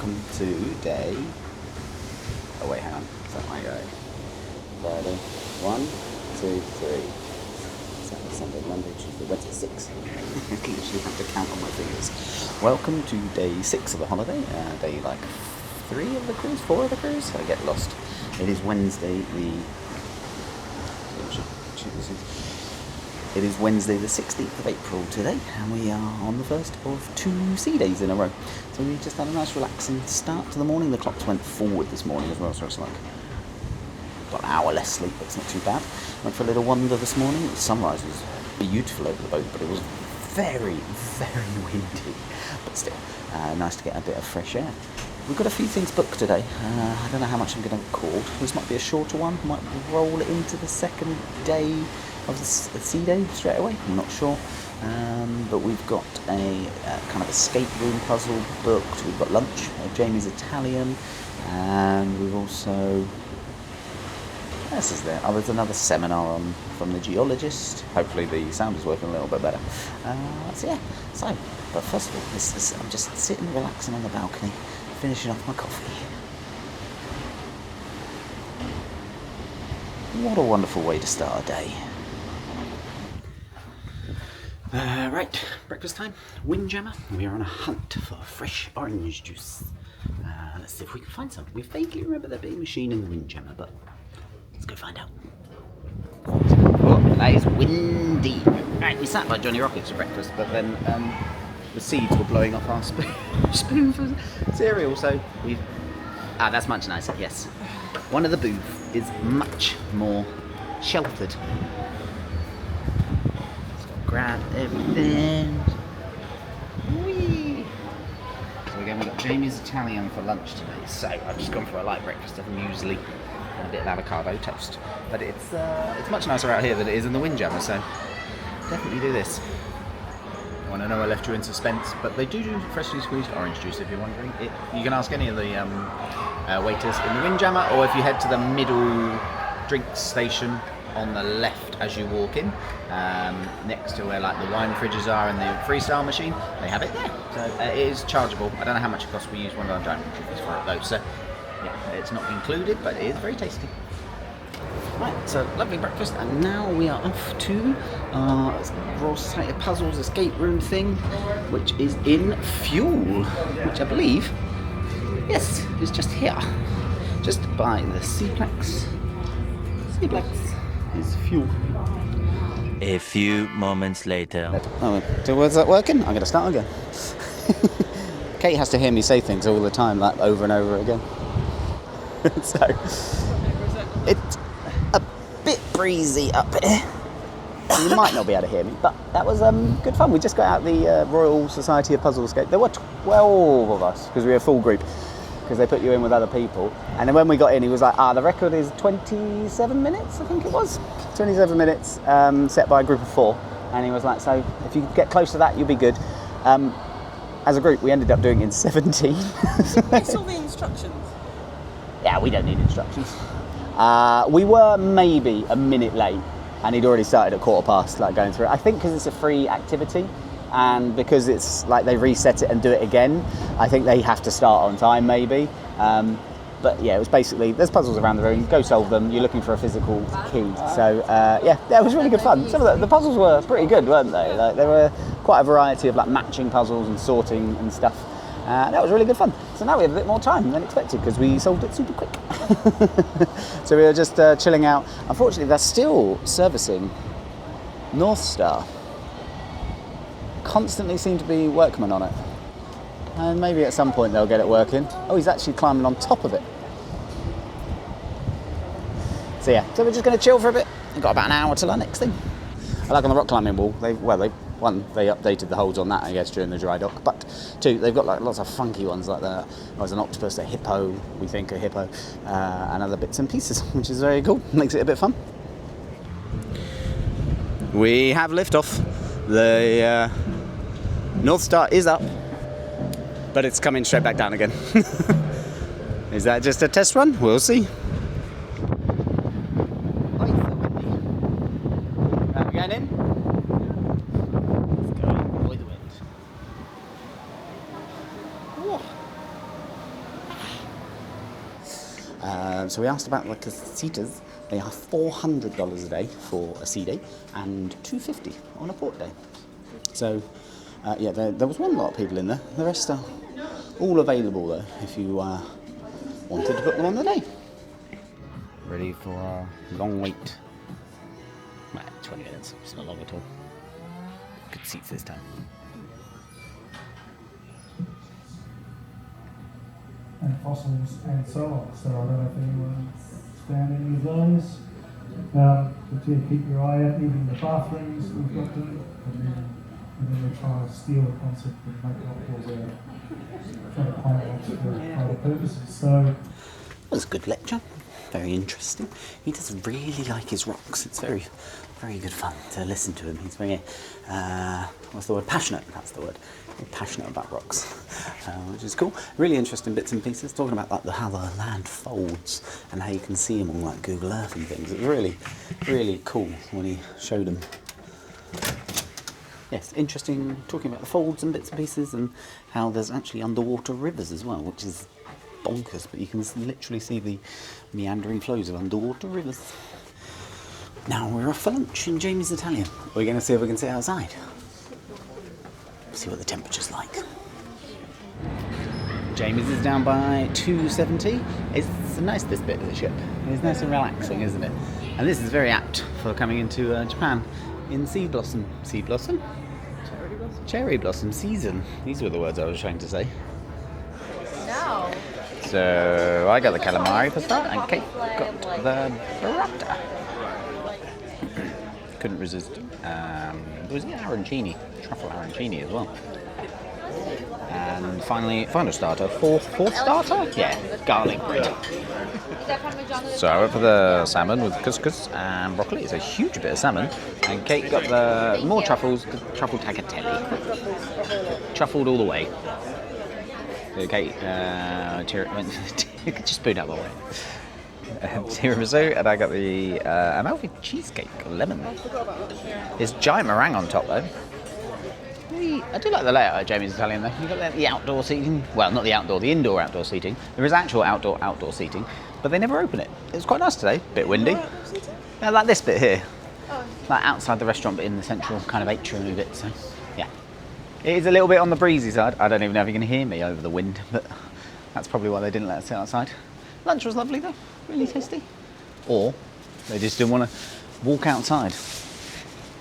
welcome to day... Oh wait, hang on, is that my guy? Friday, 1, 2, 3, Saturday, Sunday, Monday, Tuesday, Wednesday, 6. I literally have to count on my fingers. Welcome to day 6 of the holiday, day like 3 of the cruise, 4 of the cruise, I get lost. It is Wednesday the 16th of April today, and we are on the first of 2 sea days in a row. So we just had a nice relaxing start to the morning. The clocks went forward this morning as well, so it's like got an hour less sleep, but it's not too bad. Went for a little wander this morning. The sunrise was beautiful over the boat, but it was very, very windy. But still, nice to get a bit of fresh air. We've got a few things booked today. I don't know how much I'm going to record. This might be a shorter one. Might roll it into the second day of the sea day straight away. I'm not sure. But we've got a kind of escape room puzzle booked. We've got lunch at Jaime's Italian, and we've also... This is there. Oh, there's another seminar from the geologist. Hopefully the sound is working a little bit better. But first of all, I'm just sitting relaxing on the balcony, finishing off my coffee. What a wonderful way to start a day. Right, breakfast time. Windjammer. We are on a hunt for fresh orange juice. Let's see if we can find some. We vaguely remember there being a machine in the Windjammer, but let's go find out. Oh, that is windy. Right, we sat by Johnny Rockets for breakfast, but then the seeds were blowing off our spoon for cereal, so we've... that's much nicer, yes. One of the booths is much more sheltered. Grab everything. Whee! So again, we've got Jaime's Italian for lunch today. So I've just gone for a light breakfast of muesli and a bit of avocado toast. But it's much nicer out here than it is in the Windjammer, so definitely do this. I know I left you in suspense, but they do freshly squeezed orange juice if you're wondering. You can ask any of the waiters in the Windjammer, or if you head to the middle drinks station on the left as you walk in, next to where like the wine fridges are and the freestyle machine, they have it there. So it is chargeable. I don't know how much it costs. We use one of our giant trophies for it though, so yeah, it's not included, but it is very tasty. Right, so lovely breakfast, and now we are off to our Royal Society of Puzzles escape room thing, which is in Fuel, which I believe, yes, is just here, just by the Seaplex. Seaplex is Fuel. A few moments later. Oh, so was that working? I'm going to start again. Kate has to hear me say things all the time, like over and over again. So, it's a bit breezy up here. You might not be able to hear me, but that was good fun. We just got out the Royal Society of Puzzle Escape. There were 12 of us, because we were a full group, because they put you in with other people. And then when we got in, he was like, the record is 27 minutes, I think it was. 27 minutes, set by a group of 4. And he was like, so if you get close to that, you'll be good. As a group, we ended up doing it in 17. I saw the instructions. Yeah, we don't need instructions. We were maybe a minute late, and he'd already started at 15:15, like going through it. I think because it's a free activity, and because it's like they reset it and do it again, I think they have to start on time maybe. But yeah, it was basically, there's puzzles around the room, go solve them, you're looking for a physical key. So yeah, it was really good fun. Some of the puzzles were pretty good, weren't they? Like, there were quite a variety of like matching puzzles and sorting and stuff. That was really good fun. So now we have a bit more time than expected because we solved it super quick. So we were just chilling out. Unfortunately, they're still servicing North Star. Constantly seem to be workmen on it. And maybe at some point they'll get it working. Oh, he's actually climbing on top of it. So yeah, so we're just going to chill for a bit. We've got about an hour till our next thing. I like on the rock climbing wall, they updated the holds on that, I guess, during the dry dock. But 2, they've got like lots of funky ones like that. There's an octopus, a hippo, we think a hippo, and other bits and pieces, which is very cool. Makes it a bit fun. We have liftoff. The North Star is up, but it's coming straight back down again. Is that just a test run? We'll see. We're going in. Let's go enjoy the wind. Whoa. So we asked about the casitas. They are $400 a day for a sea day and $250 on a port day. So yeah, there was one lot of people in there. The rest are all available though if you wanted to book them on the day. Ready for our long wait. 20 minutes, it's not long at all. Good seats this time. And fossils and so on. So I don't know if anyone's found any of those. But yeah, keep your eye out, even the bathrooms we've got them. And then we're trying to steal the concept and make cocktails out of trying to play it for other purposes. So That was a good lecture. Very interesting. He does really like his rocks. It's very, very good fun to listen to him. He's very, what's the word? Passionate. That's the word. Very passionate about rocks, which is cool. Really interesting bits and pieces. Talking about like how the land folds and how you can see them on like Google Earth and things. It was really, really cool when he showed them. Yes, interesting talking about the folds and bits and pieces and how there's actually underwater rivers as well, which is bonkers, but you can literally see the meandering flows of underwater rivers. Now we're off for lunch in Jaime's Italian. We're going to see if we can sit outside. See what the temperature's like. Jaime's is down by 270. It's nice, this bit of the ship. It's nice and relaxing, isn't it? And this is very apt for coming into Japan in seed blossom. Seed blossom? Cherry blossom. Cherry blossom season. These were the words I was trying to say. No. So I got the calamari for start, and Kate got the burrata. Couldn't resist. There was the arancini, truffle arancini as well. And finally, final starter, fourth starter? Yeah, garlic bread. So I went for the salmon with couscous and broccoli. It's a huge bit of salmon. And Kate got the more truffles, the truffle tagliatelle. Truffled all the way. Kate just spoon out the way. Tiramisu, and I got the Amalfi cheesecake, lemon. There's giant meringue on top though. I do like the layout of Jaime's Italian though. You've got the outdoor seating, well not the outdoor, the indoor outdoor seating. There is actual outdoor seating, but they never open it. It was quite nice today, bit windy. Yeah, like this bit here. Like outside the restaurant but in the central kind of atrium bit, so yeah. It is a little bit on the breezy side. I don't even know if you can hear me over the wind, but that's probably why they didn't let us sit outside. Lunch was lovely though, really tasty. Or they just didn't want to walk outside.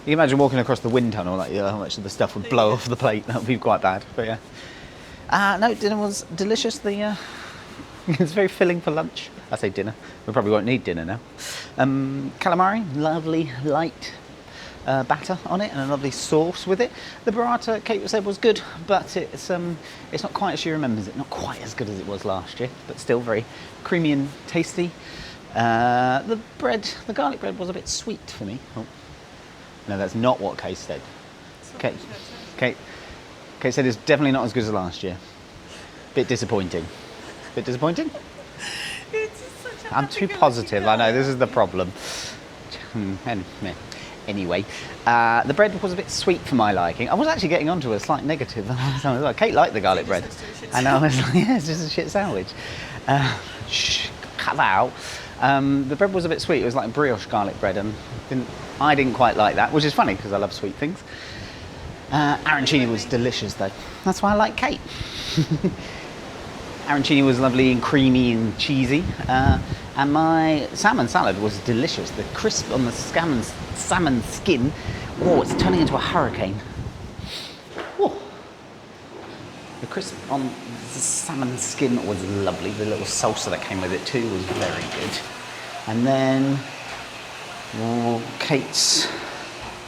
You can imagine walking across the wind tunnel, like how much of the stuff would blow off the plate. That would be quite bad, but yeah. No, dinner was delicious. It's very filling for lunch. I say dinner. We probably won't need dinner now. Calamari, lovely, light batter on it and a lovely sauce with it. The burrata, Kate said, was good, but it's not quite as she remembers it. Not quite as good as it was last year, but still very creamy and tasty. The garlic bread was a bit sweet for me. Oh. No, that's not what Kate said. Kate said it's definitely not as good as last year. Bit disappointing. Bit disappointing? I'm too positive. I know, this is the problem. Anyway, the bread was a bit sweet for my liking. I was actually getting onto a slight negative. Kate liked the garlic bread. And I was like, yeah, it's just a shit sandwich. Cut that out. The bread was a bit sweet. It was like brioche garlic bread, and I didn't quite like that, which is funny because I love sweet things. Arancini was delicious though. That's why I like Kate. Arancini was lovely and creamy and cheesy, and my salmon salad was delicious. The crisp on the salmon skin, oh, it's turning into a hurricane. Oh. The crisp on the salmon skin was lovely. The little salsa that came with it too was very good. And then Kate's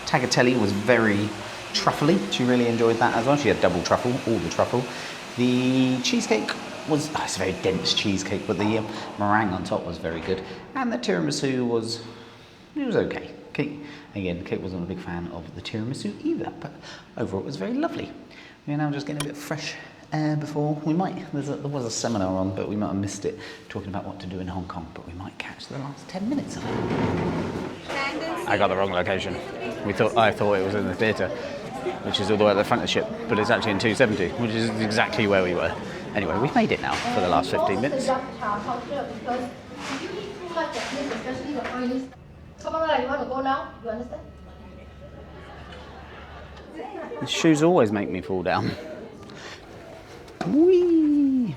tagliatelle was very truffly. She really enjoyed that as well. She had double truffle, all the truffle. The cheesecake was, it's a very dense cheesecake, but the meringue on top was very good. And the tiramisu was okay. Kate wasn't a big fan of the tiramisu either, but overall it was very lovely. We're now just getting a bit of fresh air before we might, there was a seminar on, but we might have missed it, talking about what to do in Hong Kong, but we might catch the last 10 minutes of it. I got the wrong location. I thought it was in the theatre, which is all the way at the front of the ship, but it's actually in 270, which is exactly where we were. Anyway, we've made it now for the last 15 minutes. These shoes always make me fall down. Whee!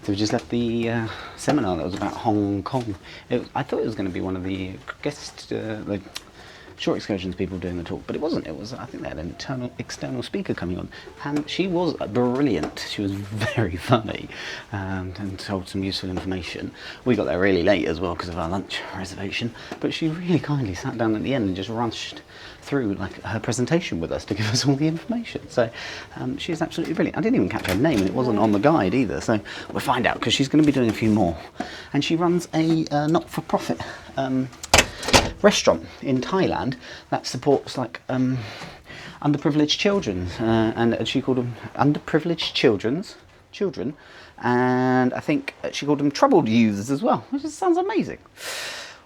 So we just left the seminar that was about Hong Kong. I thought it was going to be one of the guest like short excursions people doing the talk, but it wasn't. It was, I think they had an external speaker coming on, and she was brilliant. She was very funny and told some useful information. We got there really late as well because of our lunch reservation, but she really kindly sat down at the end and just rushed through like her presentation with us to give us all the information. So she's absolutely brilliant. I didn't even catch her name, and it wasn't on the guide either, so we'll find out because she's going to be doing a few more. And she runs a not-for-profit restaurant in Thailand that supports like underprivileged children, and she called them underprivileged children, and I think she called them troubled youths as well, which sounds amazing.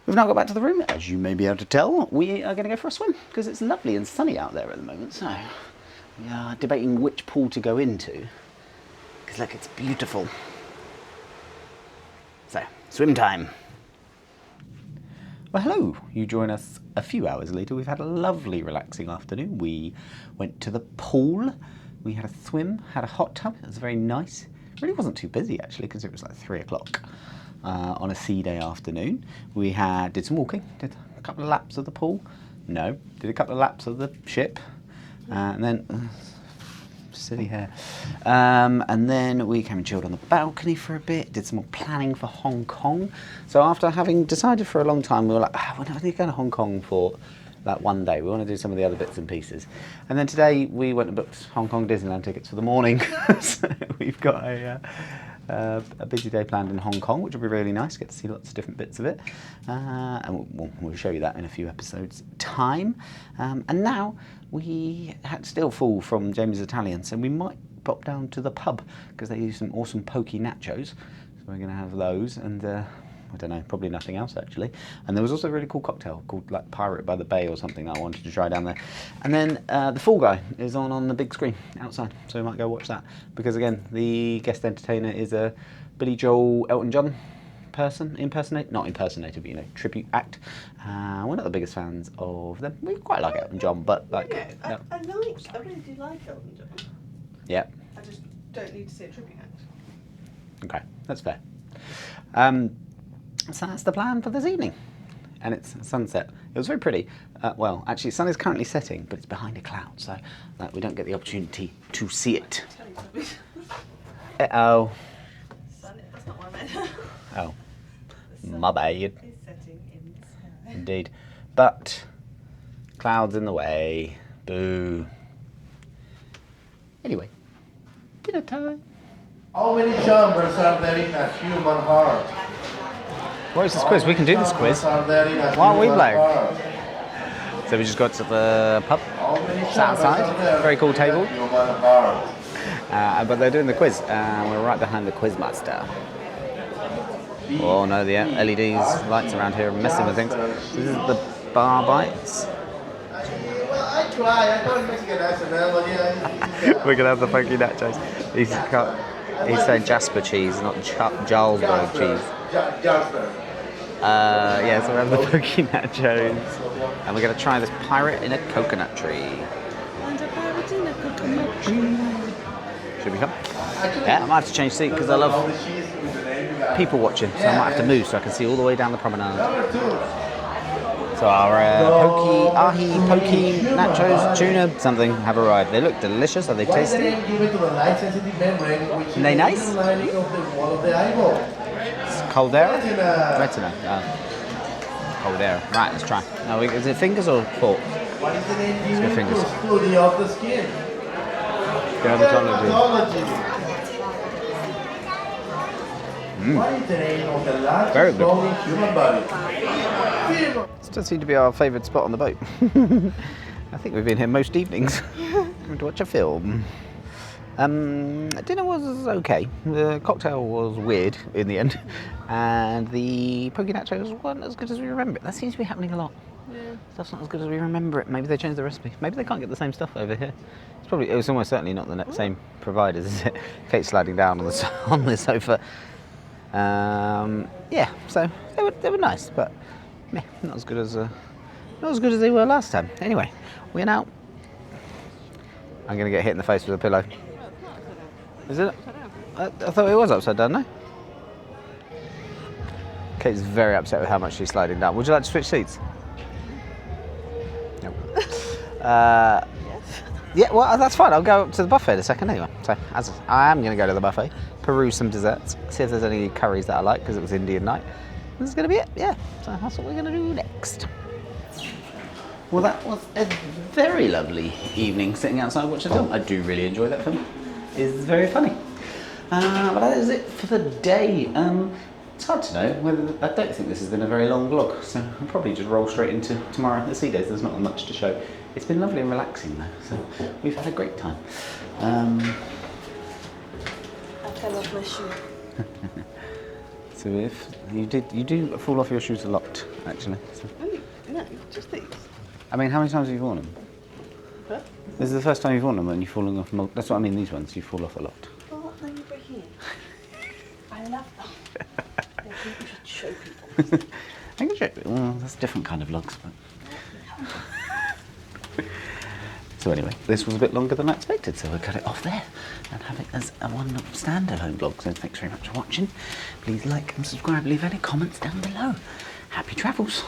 We've now got back to the room. As you may be able to tell, we are going to go for a swim because it's lovely and sunny out there at the moment. So we are debating which pool to go into because look, it's beautiful. So swim time. Well, hello. You join us a few hours later. We've had a lovely, relaxing afternoon. We went to the pool. We had a swim, had a hot tub. It was very nice. It really wasn't too busy, actually, because it was like 3 o'clock on a sea day afternoon. We did some walking, did a couple of laps of the pool. No, did a couple of laps of the ship. And then... silly hair. And then we came and chilled on the balcony for a bit, did some more planning for Hong Kong. So after having decided for a long time, we were like, we're not going to go to Hong Kong for like one day. We want to do some of the other bits and pieces. And then today we went and booked Hong Kong Disneyland tickets for the morning. So we've got a busy day planned in Hong Kong, which will be really nice. Get to see lots of different bits of it. And we'll show you that in a few episodes' time. And now we had still full from Jaime's Italian, so we might pop down to the pub because they do some awesome pokey nachos. So we're going to have those, and I don't know, probably nothing else actually. And there was also a really cool cocktail called like Pirate by the Bay or something that I wanted to try down there. And then the Fall Guy is on the big screen outside, so we might go watch that because again, the guest entertainer is a Billy Joel Elton John not impersonator, but you know, tribute act. We're not the biggest fans of them. We quite like Elton John, but like, I really do like Elton John. Yeah. I just don't need to see a tribute act. Okay, that's fair. So that's the plan for this evening, and it's sunset. It was very pretty. Well, actually, the sun is currently setting, but it's behind a cloud, so we don't get the opportunity to see it. Uh-oh. Sun, that's not what I meant. Oh, my bad. It's setting in the sky. Indeed. But clouds in the way. Boo. Anyway, dinner time. How many chambers are there in a human heart? What is this quiz? We can do this quiz. Why aren't we playing? So we just got to the pub, sat outside, very cool table. But they're doing the quiz, and we're right behind the quiz master. Oh no, the LEDs, lights around here are messing with things. This is the bar bites. I try. I don't Mexican accent, but We're gonna have the funky nachos. He's saying Jasper cheese, not Jarlsberg cheese. Jasper. Yeah, so we have the funky nachos, and we're gonna try this pirate in a coconut tree. And a pirate in a coconut tree. Should we come? Yeah, I might have to change seat because I love people watching, so I might have to move so I can see all the way down the promenade. So our ahi poke nachos, tuna, something have arrived. They look delicious. Are they tasty? Are they nice? It's Caldera? Retina. Oh. Caldera. Right, let's try. Now, is it fingers or fork? What is the name given Let's go fingers. to study of the skin? Dermatology. What is the name of the Very largest good. bone in human body? This does seem to be our favourite spot on the boat. I think we've been here most evenings to watch a film. Dinner was okay. The cocktail was weird in the end, and the poke nachos weren't as good as we remember. That seems to be happening a lot. Yeah. Stuff's not as good as we remember it. Maybe they changed the recipe. Maybe they can't get the same stuff over here. It was almost certainly not the same providers, is it? Kate's sliding down on the sofa. Yeah, so they were nice, but meh, not as good as they were last time. Anyway, we're now. I'm gonna get hit in the face with a pillow. Is it? I thought it was upside down, no? Kate's very upset with how much she's sliding down. Would you like to switch seats? No. Yeah, well, that's fine. I'll go up to the buffet in a second anyway. So, as I am going to go to the buffet, peruse some desserts, see if there's any curries that I like, because it was Indian night. This is going to be it, yeah. So that's what we're going to do next. Well, that was a very lovely evening sitting outside watching a film. I do really enjoy that film. It's very funny. But that is it for the day. It's hard to know whether. I don't think this has been a very long vlog, so I'll probably just roll straight into tomorrow. The sea days, there's not much to show. It's been lovely and relaxing though, so we've had a great time. I fell off my shoe. So if you do fall off your shoes a lot, actually. So. No, just these. I mean, how many times have you worn them? Huh? This is the first time you've worn them and you've fallen off. That's what I mean. These ones, you fall off a lot. Oh, thank you for here. I love them. Yeah, people should show people. I can show you. Well, that's a different kind of vlogs, but. So anyway, this was a bit longer than I expected, so we'll cut it off there and have it as a one standalone vlog. So thanks very much for watching. Please like and subscribe, leave any comments down below. Happy travels.